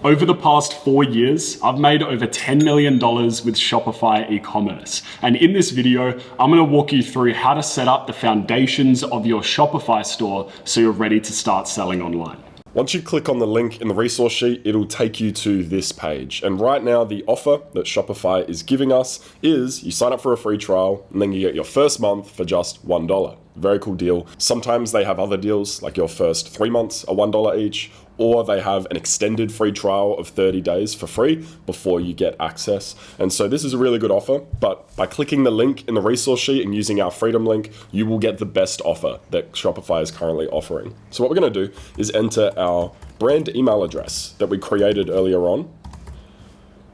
Over the past 4 years, I've made over $10 million with Shopify e-commerce. And in this video, I'm gonna walk you through how to set up the foundations of your Shopify store so you're ready to start selling online. Once you click on the link in the resource sheet, it'll take you to this page. And right now, the offer that Shopify is giving us is you sign up for a free trial and then you get your first month for just $1. Very cool deal. Sometimes they have other deals, like your first 3 months are $1 each, or they have an extended free trial of 30 days for free before you get access. And so this is a really good offer, but by clicking the link in the resource sheet and using our Freedom link, you will get the best offer that Shopify is currently offering. So what we're gonna do is enter our brand email address that we created earlier on,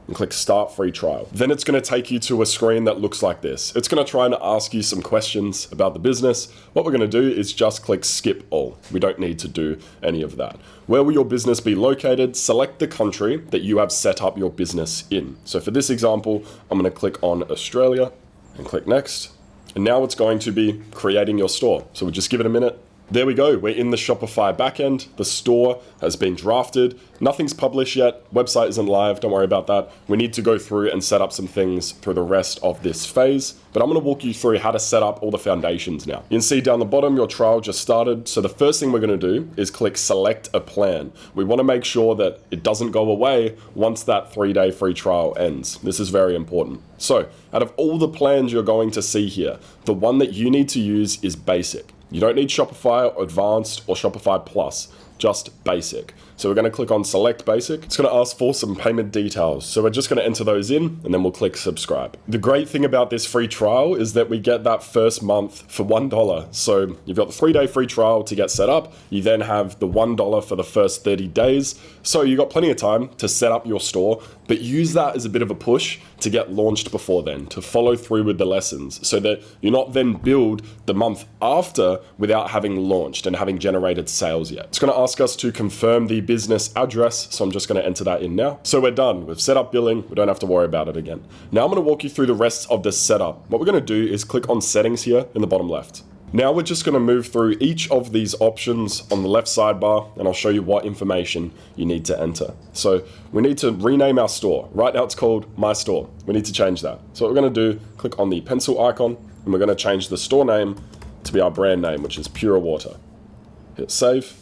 and click Start Free Trial. Then it's gonna take you to a screen that looks like this. It's gonna try and ask you some questions about the business. What we're gonna do is just click Skip All. We don't need to do any of that. Where will your business be located? Select the country that you have set up your business in. So for this example, I'm gonna click on Australia and click Next. And now it's going to be creating your store. So we'll just give it a minute. There we go, we're in the Shopify backend. The store has been drafted. Nothing's published yet. Website isn't live, don't worry about that. We need to go through and set up some things through the rest of this phase, but I'm gonna walk you through how to set up all the foundations now. You can see down the bottom, your trial just started. So the first thing we're gonna do is click Select a Plan. We wanna make sure that it doesn't go away once that 3-day free trial ends. This is very important. So out of all the plans you're going to see here, the one that you need to use is Basic. You don't need Shopify or Advanced or Shopify Plus, just Basic. So we're gonna click on Select Basic. It's gonna ask for some payment details. So we're just gonna enter those in and then we'll click Subscribe. The great thing about this free trial is that we get that first month for $1. So you've got the 3-day free trial to get set up. You then have the $1 for the first 30 days. So you've got plenty of time to set up your store, but use that as a bit of a push to get launched before then, to follow through with the lessons so that you're not then billed the month after without having launched and having generated sales yet. It's gonna ask us to confirm the business address, so I'm just gonna enter that in now. So we're done, we've set up billing, we don't have to worry about it again. Now I'm gonna walk you through the rest of the setup. What we're gonna do is click on settings here in the bottom left. Now we're just gonna move through each of these options on the left sidebar and I'll show you what information you need to enter. So we need to rename our store. Right now it's called My Store. We need to change that. So what we're gonna do, click on the pencil icon and we're gonna change the store name to be our brand name, which is Pure Water. Hit save.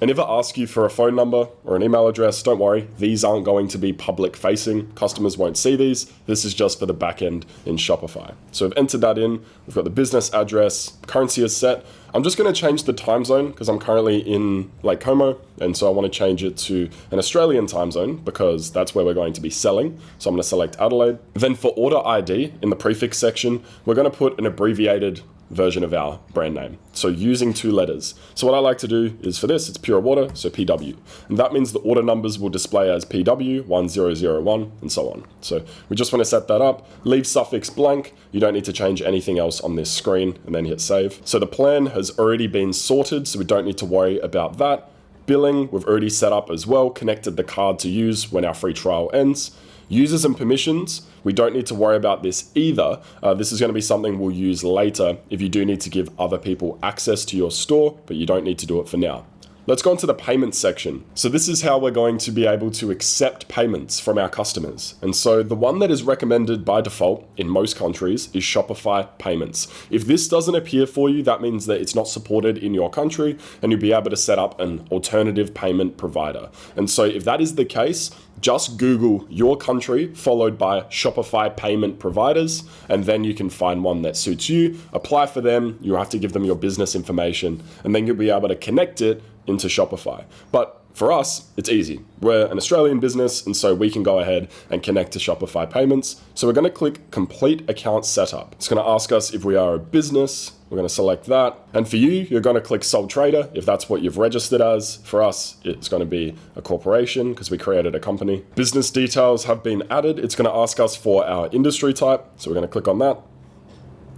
And if it asks you for a phone number or an email address, don't worry, these aren't going to be public facing. Customers won't see these. This is just for the backend in Shopify. So we've entered that in. We've got the business address, currency is set. I'm just gonna change the time zone because I'm currently in Lake Como. And so I wanna change it to an Australian time zone because that's where we're going to be selling. So I'm gonna select Adelaide. Then for order ID in the prefix section, we're gonna put an abbreviated version of our brand name. So using 2 letters. So what I like to do is for this, it's Pure Water, so PW. And that means the order numbers will display as PW 1001 and so on. So we just want to set that up, leave suffix blank. You don't need to change anything else on this screen and then hit save. So the plan has already been sorted, so we don't need to worry about that. Billing, we've already set up as well, connected the card to use when our free trial ends. Users and permissions, we don't need to worry about this either. This is going to be something we'll use later if you do need to give other people access to your store, but you don't need to do it for now. Let's go into the payment section. So this is how we're going to be able to accept payments from our customers. And so the one that is recommended by default in most countries is Shopify Payments. If this doesn't appear for you, that means that it's not supported in your country and you'll be able to set up an alternative payment provider. And so if that is the case, just Google your country followed by Shopify payment providers, and then you can find one that suits you, apply for them, you have to give them your business information, and then you'll be able to connect it into Shopify. But for us, it's easy. We're an Australian business, and so we can go ahead and connect to Shopify Payments. So we're gonna click Complete Account Setup. It's gonna ask us if we are a business. We're gonna select that. And for you, you're gonna click Sole Trader if that's what you've registered as. For us, it's gonna be a corporation because we created a company. Business details have been added. It's gonna ask us for our industry type. So we're gonna click on that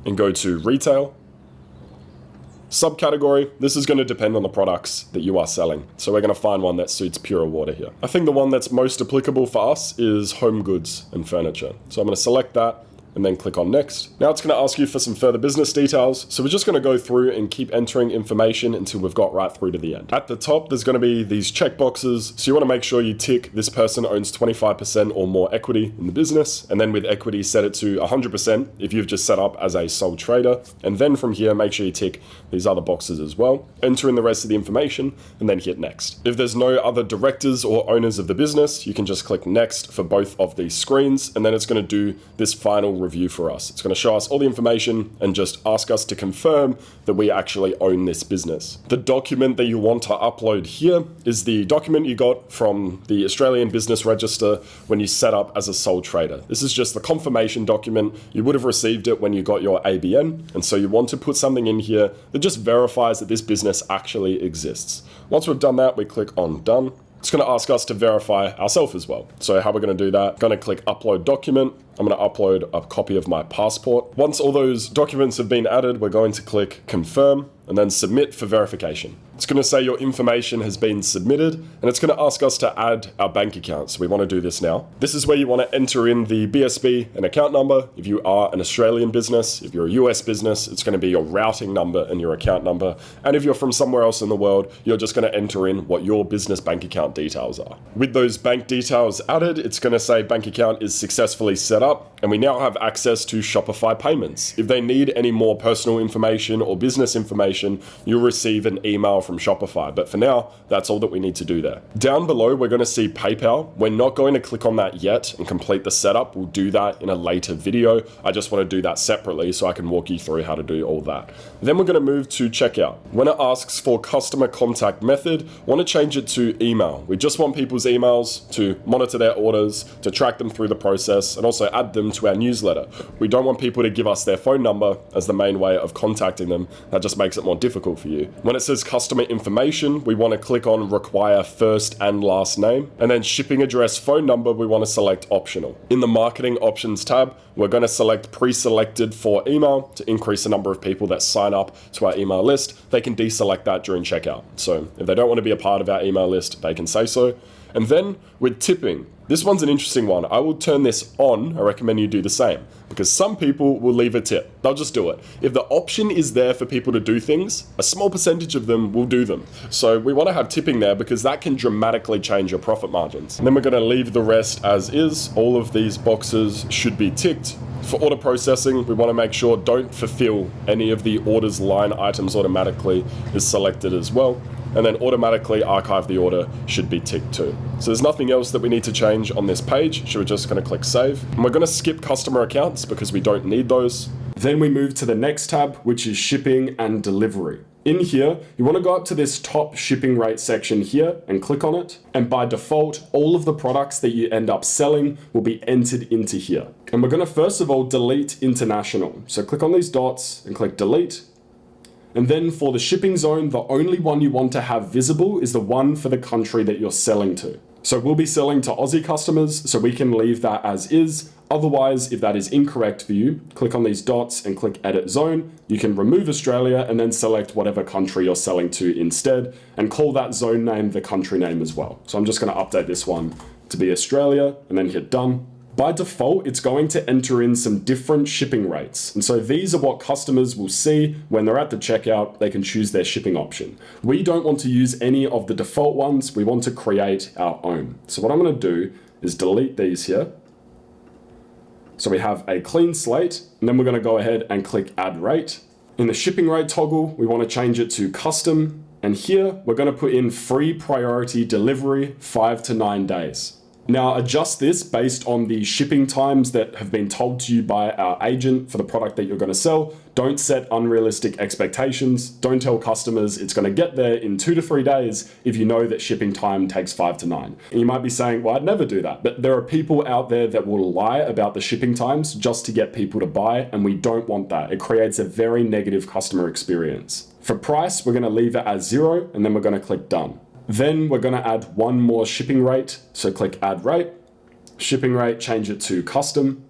and go to Retail. Subcategory, this is going to depend on the products that you are selling. So we're going to find one that suits Pure Water here. I think the one that's most applicable for us is home goods and furniture. So I'm going to select that and then click on next. Now it's going to ask you for some further business details, so we're just going to go through and keep entering information until we've got right through to the end. At the top, there's going to be these checkboxes, so you want to make sure you tick this person owns 25% or more equity in the business, and then with equity set it to 100% if you've just set up as a sole trader, and then from here make sure you tick these other boxes as well, enter in the rest of the information, and then hit next. If there's no other directors or owners of the business, you can just click next for both of these screens, and then it's going to do this final review for us. It's going to show us all the information and just ask us to confirm that we actually own this business. The document that you want to upload here is the document you got from the Australian Business Register when you set up as a sole trader. This is just the confirmation document. You would have received it when you got your ABN, and so you want to put something in here that just verifies that this business actually exists. Once we've done that, we click on done. It's going to ask us to verify ourselves as well. So how we're going to do that, going to click upload document. I'm going to upload a copy of my passport. Once all those documents have been added, we're going to click confirm and then submit for verification. It's going to say your information has been submitted, and it's going to ask us to add our bank account. So we want to do this now. This is where you want to enter in the BSB and account number. If you are an Australian business, if you're a US business, it's going to be your routing number and your account number. And if you're from somewhere else in the world, you're just going to enter in what your business bank account details are. With those bank details added, it's going to say bank account is successfully set up, and we now have access to Shopify payments. If they need any more personal information or business information, you'll receive an email from Shopify. But for now, that's all that we need to do there. Down below, we're going to see PayPal. We're not going to click on that yet and complete the setup. We'll do that in a later video. I just want to do that separately so I can walk you through how to do all that. Then we're going to move to checkout. When it asks for customer contact method, want to change it to email. We just want people's emails to monitor their orders, to track them through the process, and also add them to our newsletter. We don't want people to give us their phone number as the main way of contacting them. That just makes it more difficult for you. When it says customer information, we want to click on require first and last name, and then shipping address phone number, we want to select optional. In the marketing options tab, we're going to select pre-selected for email to increase the number of people that sign up to our email list. They can deselect that during checkout. So if they don't want to be a part of our email list, they can say so. And then with tipping, this one's an interesting one. I will turn this on. I recommend you do the same, because some people will leave a tip. They'll just do it. If the option is there for people to do things, a small percentage of them will do them. So we want to have tipping there because that can dramatically change your profit margins. And then we're going to leave the rest as is. All of these boxes should be ticked. For order processing, we want to make sure don't fulfill any of the orders line items automatically is selected as well. And then automatically archive the order should be ticked too. So there's nothing else that we need to change on this page. So we're just going to click save. And we're going to skip customer accounts because we don't need those. Then we move to the next tab, which is shipping and delivery. In here, you want to go up to this top shipping rate section here and click on it. And by default, all of the products that you end up selling will be entered into here. And we're going to first of all delete international. So click on these dots and click delete. And then for the shipping zone, the only one you want to have visible is the one for the country that you're selling to. So we'll be selling to Aussie customers, so we can leave that as is. Otherwise, if that is incorrect for you, click on these dots and click edit zone. You can remove Australia and then select whatever country you're selling to instead and call that zone name the country name as well. So I'm just going to update this one to be Australia and then hit done. By default, it's going to enter in some different shipping rates. And so these are what customers will see when they're at the checkout. They can choose their shipping option. We don't want to use any of the default ones. We want to create our own. So what I'm going to do is delete these here. So we have a clean slate, and then we're going to go ahead and click add rate. In the shipping rate toggle, we want to change it to custom. And here we're going to put in free priority delivery 5 to 9 days. Now adjust this based on the shipping times that have been told to you by our agent for the product that you're going to sell. Don't set unrealistic expectations. Don't tell customers it's going to get there in 2 to 3 days if you know that shipping time takes 5 to 9. And you might be saying, well, I'd never do that. But there are people out there that will lie about the shipping times just to get people to buy, and we don't want that. It creates a very negative customer experience. For price, we're going to leave it as 0, and then we're going to click done. Then we're going to add one more shipping rate. So click add rate, shipping rate, change it to custom.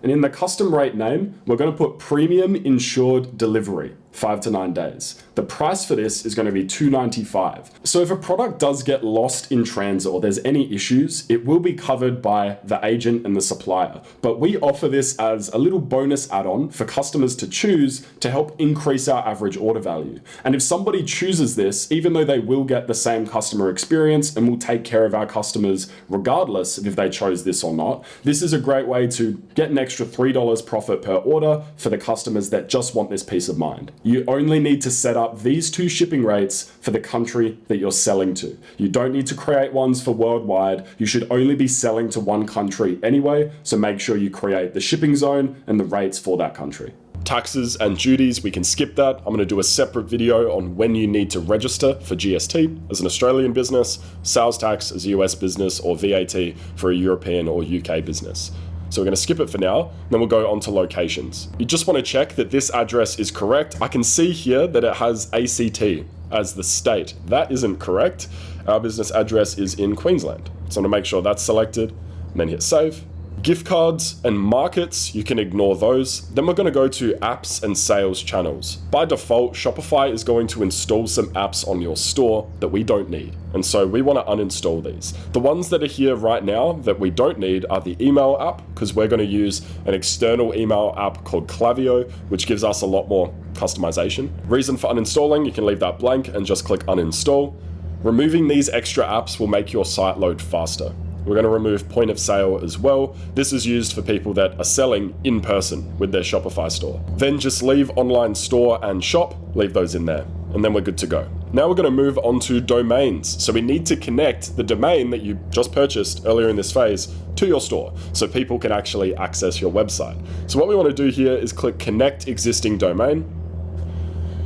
And in the custom rate name, we're going to put premium insured delivery. 5 to 9 days. The price for this is going to be $2.95. So if a product does get lost in transit or there's any issues, it will be covered by the agent and the supplier. But we offer this as a little bonus add-on for customers to choose to help increase our average order value. And if somebody chooses this, even though they will get the same customer experience and will take care of our customers regardless of if they chose this or not, this is a great way to get an extra $3 profit per order for the customers that just want this peace of mind. You only need to set up these 2 shipping rates for the country that you're selling to. You don't need to create ones for worldwide. You should only be selling to one country anyway, so make sure you create the shipping zone and the rates for that country. Taxes and duties, we can skip that. I'm going to do a separate video on when you need to register for GST as an Australian business, sales tax as a US business, or VAT for a European or UK business. So we're going to skip it for now, then we'll go on to locations. You just want to check that this address is correct. I can see here that it has ACT as the state. That isn't correct. Our business address is in Queensland. So I'm going to make sure that's selected, and then hit save. Gift cards and markets, you can ignore those. Then we're going to go to apps and sales channels. By default, Shopify is going to install some apps on your store that we don't need. And so we want to uninstall these. The ones that are here right now that we don't need are the email app, because we're going to use an external email app called Klaviyo, which gives us a lot more customization. Reason for uninstalling, you can leave that blank and just click uninstall. Removing these extra apps will make your site load faster. We're going to remove point of sale as well. This is used for people that are selling in person with their Shopify store. Then just leave online store and shop, leave those in there, and then we're good to go. Now we're going to move on to domains. So we need to connect the domain that you just purchased earlier in this phase to your store so people can actually access your website. So what we want to do here is click connect existing domain.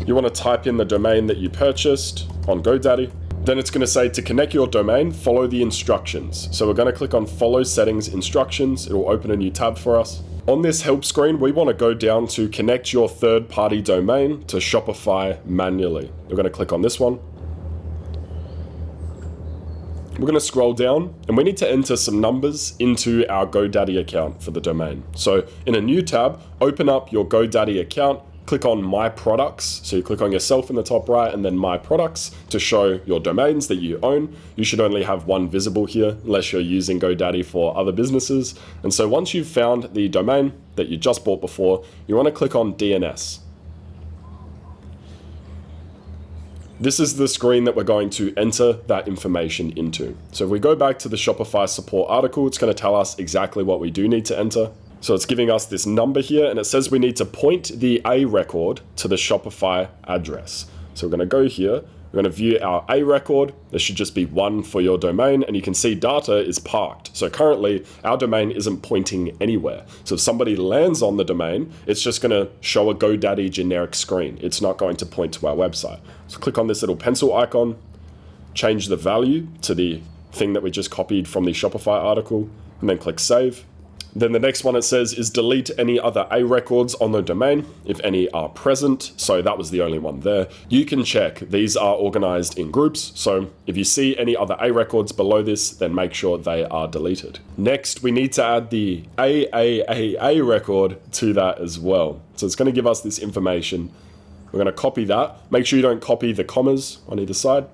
You want to type in the domain that you purchased on GoDaddy. Then it's going to say to connect your domain, follow the instructions. So we're going to click on follow settings instructions. It will open a new tab for us. On this help screen, we want to go down to connect your third-party domain to Shopify manually. We're going to click on this one. We're going to scroll down and we need to enter some numbers into our GoDaddy account for the domain. So in a new tab, open up your GoDaddy account. Click on My Products. So you click on yourself in the top right and then My Products to show your domains that you own. You should only have one visible here unless you're using GoDaddy for other businesses. And so once you've found the domain that you just bought before, you want to click on DNS. This is the screen that we're going to enter that information into. So if we go back to the Shopify support article, it's going to tell us exactly what we do need to enter. So it's giving us this number here, and it says we need to point the A record to the Shopify address. So we're going to go here, we're going to view our A record. There should just be one for your domain, and you can see data is parked. So currently, our domain isn't pointing anywhere. So if somebody lands on the domain, it's just going to show a GoDaddy generic screen. It's not going to point to our website. So click on this little pencil icon, change the value to the thing that we just copied from the Shopify article, and then click save. Then the next one it says is delete any other A records on the domain, if any are present. So that was the only one there. You can check. These are organized in groups. So if you see any other A records below this, then make sure they are deleted. Next, we need to add the AAAA record to that as well. So it's going to give us this information. We're going to copy that. Make sure you don't copy the commas on either side.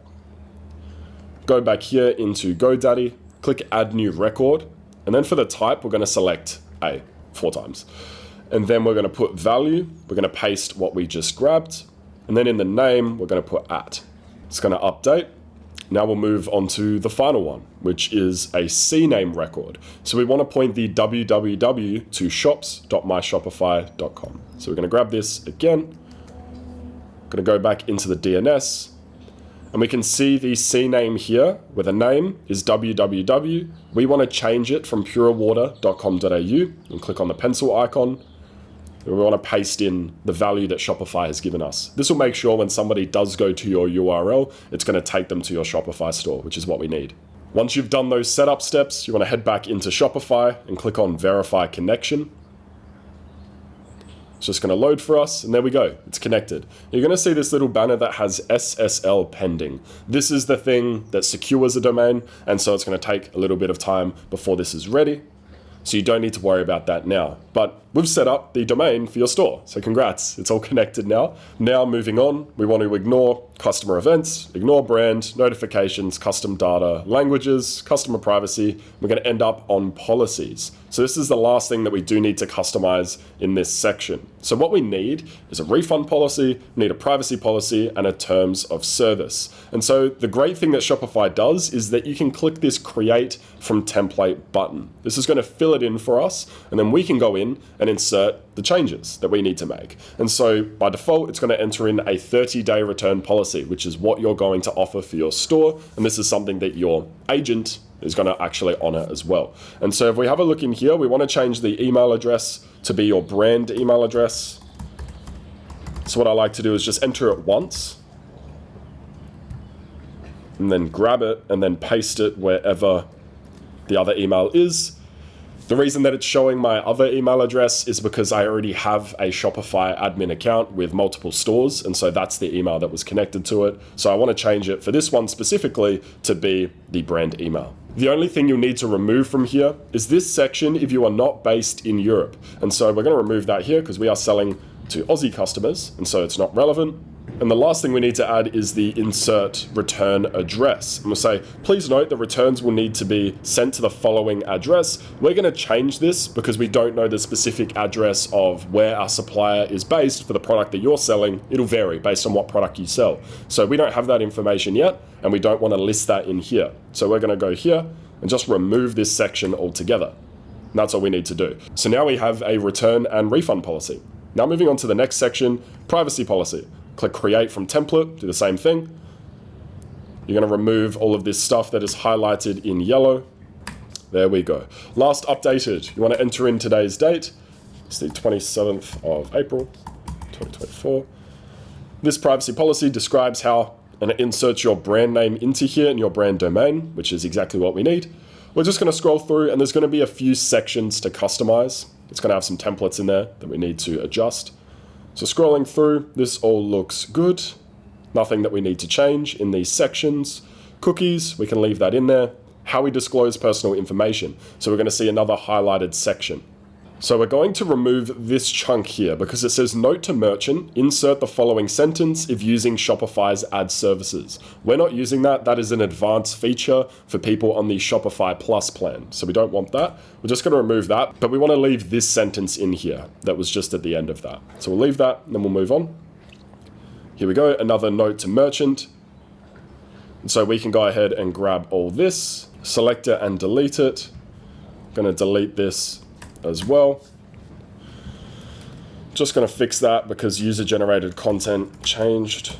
Go back here into GoDaddy, click add new record. And then for the type, we're going to select A 4 times. And then we're going to put value. We're going to paste what we just grabbed. And then in the name, we're going to put at. It's going to update. Now we'll move on to the final one, which is a CNAME record. So we want to point the www to shops.myshopify.com. So we're going to grab this again. Going to go back into the DNS. And we can see the CNAME here, where the name is www. We want to change it from purewater.com.au and click on the pencil icon. We want to paste in the value that Shopify has given us. This will make sure when somebody does go to your URL, it's going to take them to your Shopify store, which is what we need. Once you've done those setup steps, you want to head back into Shopify and click on Verify Connection. It's just going to load for us, and there we go. It's connected. You're going to see this little banner that has SSL pending. This is the thing that secures a domain, and so it's going to take a little bit of time before this is ready. So you don't need to worry about that now. But we've set up the domain for your store. So congrats, it's all connected now. Now moving on, we want to ignore customer events, ignore brand, notifications, custom data, languages, customer privacy. We're going to end up on policies. So this is the last thing that we do need to customize in this section. So what we need is a refund policy, we need a privacy policy, and a terms of service. And so the great thing that Shopify does is that you can click this create from template button. This is going to fill it in for us, and then we can go in and insert the changes that we need to make. And so by default, it's going to enter in a 30-day return policy, which is what you're going to offer for your store. And this is something that your agent is going to actually honor as well. And so if we have a look in here, we want to change the email address to be your brand email address. So what I like to do is just enter it once and then grab it and then paste it wherever the other email is. The reason that it's showing my other email address is because I already have a Shopify admin account with multiple stores, and so that's the email that was connected to it. So I want to change it for this one specifically to be the brand email. The only thing you'll need to remove from here is this section if you are not based in Europe. And so we're going to remove that here because we are selling to Aussie customers, and so it's not relevant. And the last thing we need to add is the insert return address. And we'll say, please note the returns will need to be sent to the following address. We're going to change this because we don't know the specific address of where our supplier is based for the product that you're selling. It'll vary based on what product you sell. So we don't have that information yet, and we don't want to list that in here. So we're going to go here and just remove this section altogether. And that's all we need to do. So now we have a return and refund policy. Now moving on to the next section, privacy policy. Click create from template, do the same thing. You're going to remove all of this stuff that is highlighted in yellow. There we go. Last updated, you want to enter in today's date. It's the 27th of April, 2024. This privacy policy describes how and it inserts your brand name into here and your brand domain, which is exactly what we need. We're just going to scroll through and there's going to be a few sections to customize. It's going to have some templates in there that we need to adjust. So scrolling through, this all looks good. Nothing that we need to change in these sections. Cookies, we can leave that in there. How we disclose personal information. So we're going to see another highlighted section. So we're going to remove this chunk here because it says note to merchant, insert the following sentence if using Shopify's ad services. We're not using that. That is an advanced feature for people on the Shopify Plus plan. So we don't want that. We're just going to remove that, but we want to leave this sentence in here that was just at the end of that. So we'll leave that and then we'll move on. Here we go, another note to merchant. And so we can go ahead and grab all this, select it and delete it. I'm going to delete this as well. Just going to fix that because user-generated content changed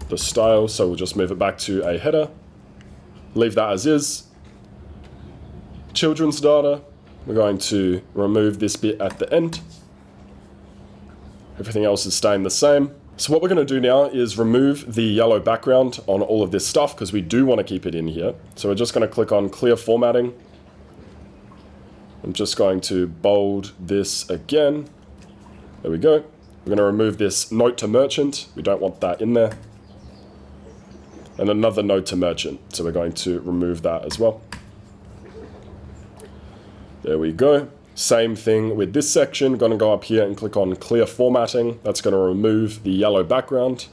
the style, so we'll just move it back to a header. Leave that as is. Children's data, we're going to remove this bit at the end. Everything else is staying the same. So what we're going to do now is remove the yellow background on all of this stuff because we do want to keep it in here. So we're just going to click on clear formatting. I'm just going to bold this again. There we go. We're going to remove this note to merchant. We don't want that in there. And another note to merchant. So we're going to remove that as well. There we go. Same thing with this section. Going to go up here and click on clear formatting. That's going to remove the yellow background.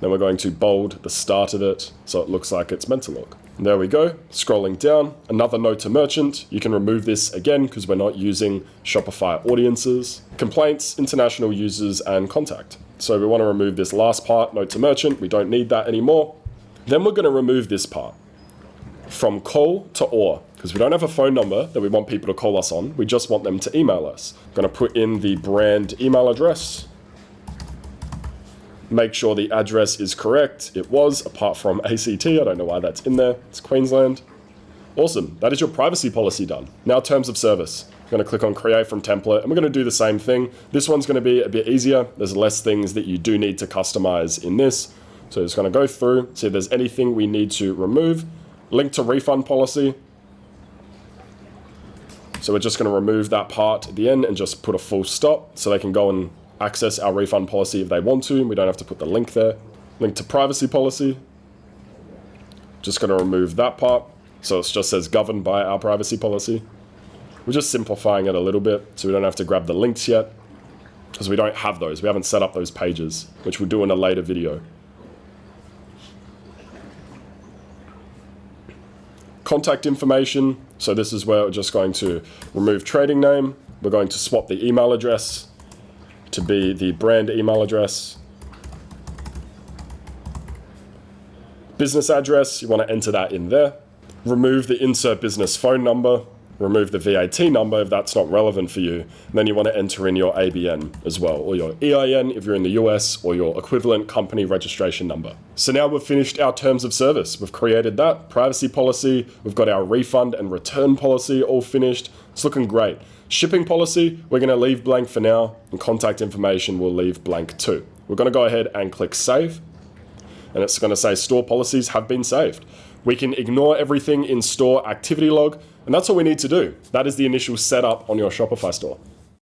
Then we're going to bold the start of it so it looks like it's meant to look. There we go. Scrolling down, another note to merchant. You can remove this again because we're not using Shopify audiences. Complaints, international users, and contact. So we want to remove this last part, note to merchant. We don't need that anymore. Then we're going to remove this part. From call to or, because we don't have a phone number that we want people to call us on. We just want them to email us. I'm going to put in the brand email address. Make sure the address is correct. It was, apart from ACT. I don't know why that's in there. It's Queensland. Awesome. That is your privacy policy done. Now terms of service. I'm going to click on create from template and we're going to do the same thing. This one's going to be a bit easier. There's less things that you do need to customize in this. So it's going to go through, see if there's anything we need to remove. Link to refund policy. So we're just going to remove that part at the end and just put a full stop so they can go and access our refund policy if they want to. We don't have to put the link there. Link to privacy policy. Just going to remove that part. So it just says governed by our privacy policy. We're just simplifying it a little bit so we don't have to grab the links yet, because we don't have those. We haven't set up those pages, which we'll do in a later video. Contact information. So this is where we're just going to remove trading name. We're going to swap the email address to be the brand email address. Business address, you want to enter that in there. Remove the insert business phone number. Remove the VAT number if that's not relevant for you. And then you want to enter in your ABN as well, or your EIN if you're in the US, or your equivalent company registration number. So now we've finished our terms of service. We've created that privacy policy. We've got our refund and return policy all finished. It's looking great. Shipping policy, we're going to leave blank for now, and contact information we'll leave blank too. We're going to go ahead and click save, and it's going to say store policies have been saved. We can ignore everything in store activity log, and that's all we need to do. That is the initial setup on your Shopify store.